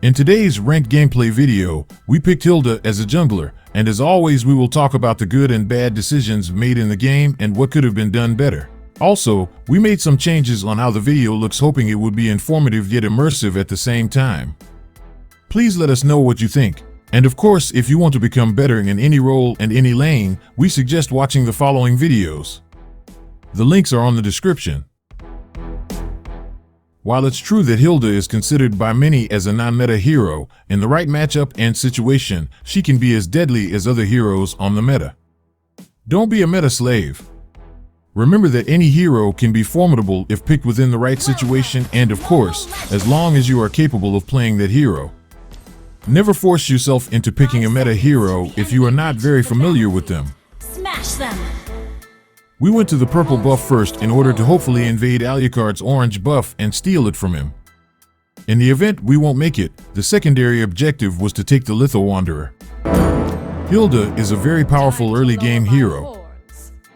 In today's ranked gameplay video, we picked Hilda as a jungler, and as always we will talk about the good and bad decisions made in the game and what could have been done better. Also, we made some changes on how the video looks, hoping it would be informative yet immersive at the same time. Please let us know what you think. And of course, if you want to become better in any role and any lane, we suggest watching the following videos. The links are on the description. While it's true that Hilda is considered by many as a non-meta hero, in the right matchup and situation, she can be as deadly as other heroes on the meta. Don't be a meta slave. Remember that any hero can be formidable if picked within the right situation and, of course, as long as you are capable of playing that hero. Never force yourself into picking a meta hero if you are not very familiar with them. Smash them! We went to the purple buff first in order to hopefully invade Alucard's orange buff and steal it from him. In the event we won't make it, the secondary objective was to take the Lethal Wanderer. Hilda is a very powerful early game hero.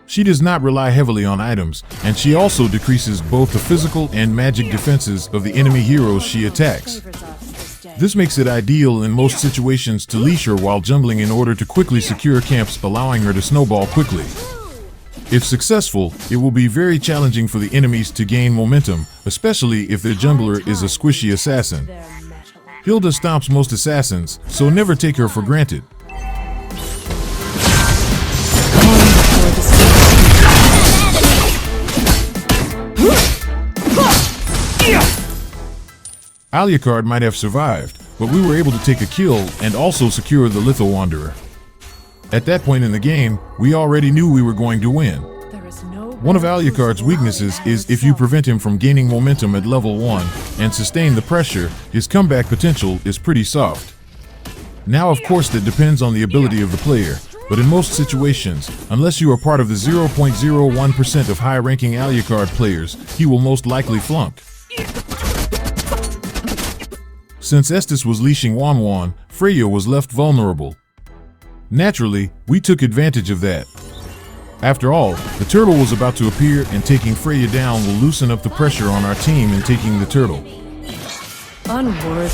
She does not rely heavily on items, and she also decreases both the physical and magic defenses of the enemy heroes she attacks. This makes it ideal in most situations to leash her while jungling in order to quickly secure camps, allowing her to snowball quickly. If successful, it will be very challenging for the enemies to gain momentum, especially if their jungler is a squishy assassin. Hilda stomps most assassins, so never take her for granted. Alucard might have survived, but we were able to take a kill and also secure the Lethal Wanderer. At that point in the game, we already knew we were going to win. One of Alucard's weaknesses is if you prevent him from gaining momentum at level 1 and sustain the pressure, his comeback potential is pretty soft. Now of course that depends on the ability of the player, but in most situations, unless you are part of the 0.01% of high-ranking Alucard players, he will most likely flunk. Since Estus was leashing Wanwan, Freya was left vulnerable. Naturally, we took advantage of that. After all, the turtle was about to appear, and taking Freya down will loosen up the pressure on our team in taking the turtle. Unworthy.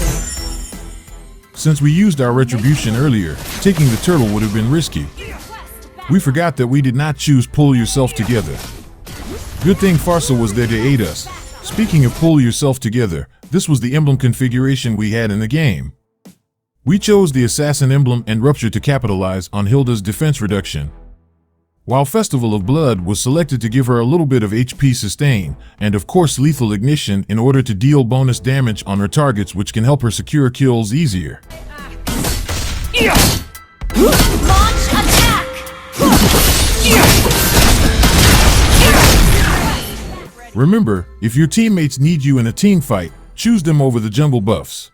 Since we used our retribution earlier, taking the turtle would have been risky. We forgot that we did not choose pull yourself together. Good thing Farsa was there to aid us. Speaking of pull yourself together, this was the emblem configuration we had in the game. We chose the Assassin emblem and Rupture to capitalize on Hilda's defense reduction, while Festival of Blood was selected to give her a little bit of HP sustain, and of course Lethal Ignition in order to deal bonus damage on her targets, which can help her secure kills easier. Launch attack! Remember, if your teammates need you in a team fight, choose them over the jungle buffs.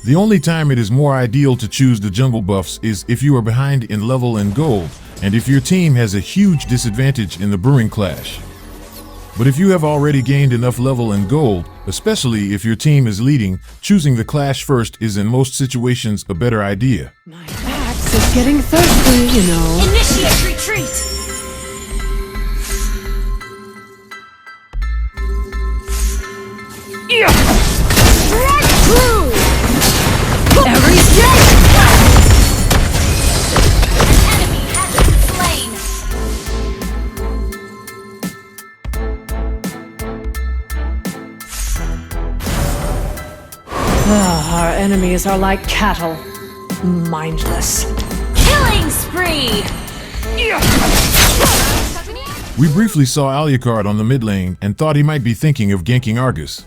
The only time it is more ideal to choose the jungle buffs is if you are behind in level and gold, and if your team has a huge disadvantage in the Brewing Clash. But if you have already gained enough level and gold, especially if your team is leading, choosing the Clash first is in most situations a better idea. My axe is getting thirsty, you know. Initiate retreat! Strike through! Every step! An enemy has been slain! Our enemies are like cattle, mindless. Killing spree! We briefly saw Alucard on the mid lane and thought he might be thinking of ganking Argus.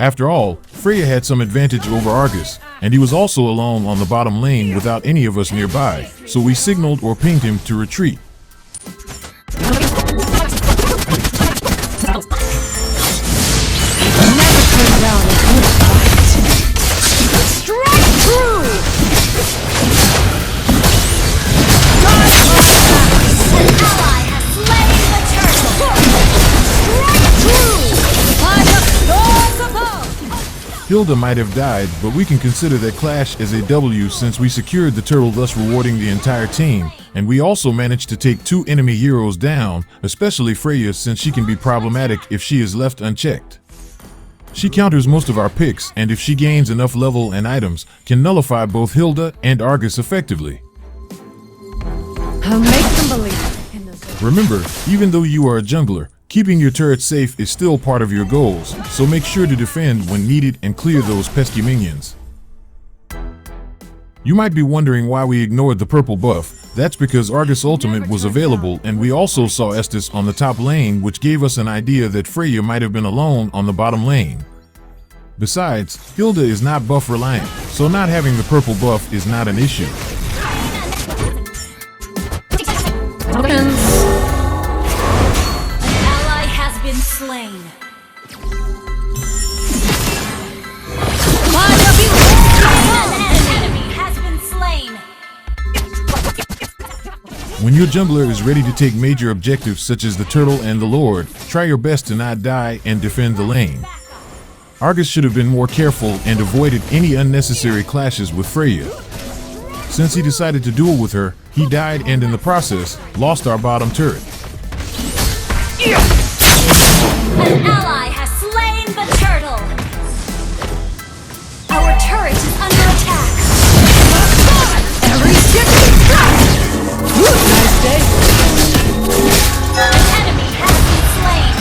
After all, Freya had some advantage over Argus, and he was also alone on the bottom lane without any of us nearby, so we signaled or pinged him to retreat. Never turn down a good fight. Strike through! An ally has slain the turtle! Strike through! By the stars above! Hilda might have died, but we can consider that Clash as a W since we secured the turtle, thus rewarding the entire team, and we also managed to take 2 enemy heroes down, especially Freya since she can be problematic if she is left unchecked. She counters most of our picks, and if she gains enough level and items, can nullify both Hilda and Argus effectively. I'll make them believe in this. Remember, even though you are a jungler, keeping your turret safe is still part of your goals, so make sure to defend when needed and clear those pesky minions. You might be wondering why we ignored the purple buff. That's because Argus Ultimate was available, and we also saw Estus on the top lane, which gave us an idea that Freya might have been alone on the bottom lane. Besides, Hilda is not buff reliant, so not having the purple buff is not an issue. An ally has been slain. An enemy has been slain. When your jungler is ready to take major objectives such as the turtle and the lord, try your best to not die and defend the lane. Argus should have been more careful and avoided any unnecessary clashes with Freya. Since he decided to duel with her, he died and in the process, lost our bottom turret. An ally has slain the turtle. Our turret is under attack. Every stick is cut! Nice day. An enemy has been slain.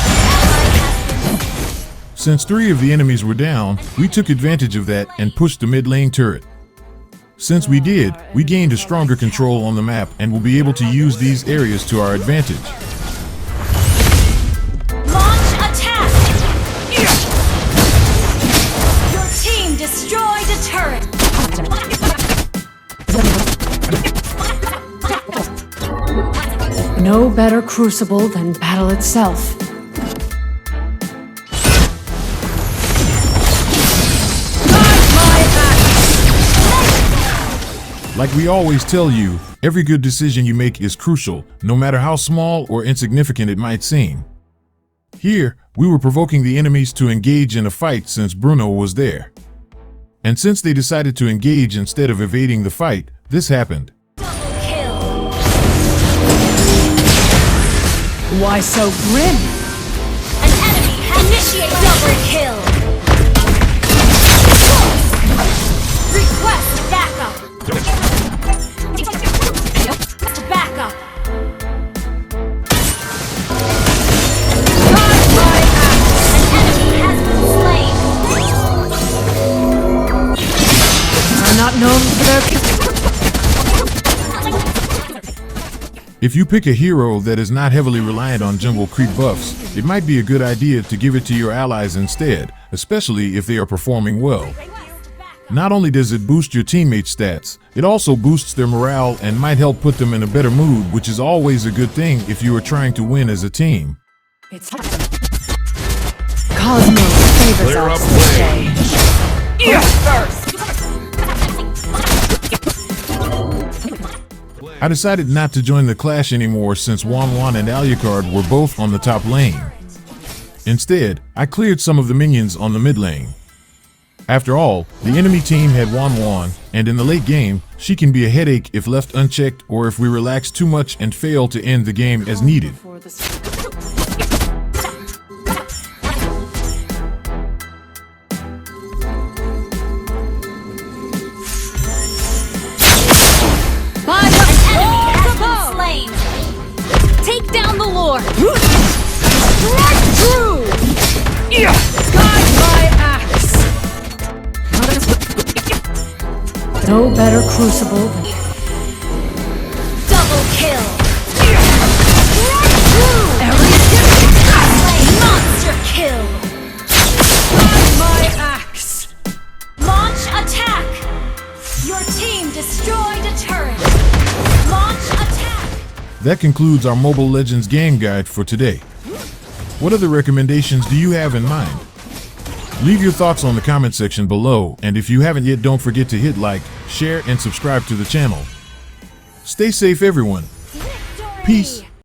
An ally has been Since 3 of the enemies were down, we took advantage of that and pushed the mid lane turret. Since we did, we gained a stronger control on the map and will be able to use these areas to our advantage. launch attack. Your team destroyed a turret. No better crucible than battle itself. Like we always tell you, every good decision you make is crucial, no matter how small or insignificant it might seem. Here, we were provoking the enemies to engage in a fight since Bruno was there. And since they decided to engage instead of evading the fight, this happened. Double kill. Why so grim? An enemy has initiated double kill. Request backup. Backup. An enemy has been slain. Are not known for their... If you pick a hero that is not heavily reliant on jungle creep buffs, it might be a good idea to give it to your allies instead, especially if they are performing well. Not only does it boost your teammates' stats, it also boosts their morale and might help put them in a better mood, which is always a good thing if you are trying to win as a team. It's Cosmos favors us this day. I decided not to join the clash anymore since Wanwan and Alucard were both on the top lane. Instead, I cleared some of the minions on the mid lane. After all, the enemy team had Wanwan, and in the late game, she can be a headache if left unchecked or if we relax too much and fail to end the game as needed. An enemy has been slain. Take down the Lord. Strike true! Guide my axe! No better crucible than... Double kill. Strike true! Every Slain. Monster kill. Guide my axe! Launch attack. Your team destroyed a turret. Launch attack. That concludes our Mobile Legends game guide for today. What other recommendations do you have in mind? Leave your thoughts on the comment section below, and if you haven't yet, don't forget to hit like, share, and subscribe to the channel. Stay safe, everyone. Victory. Peace.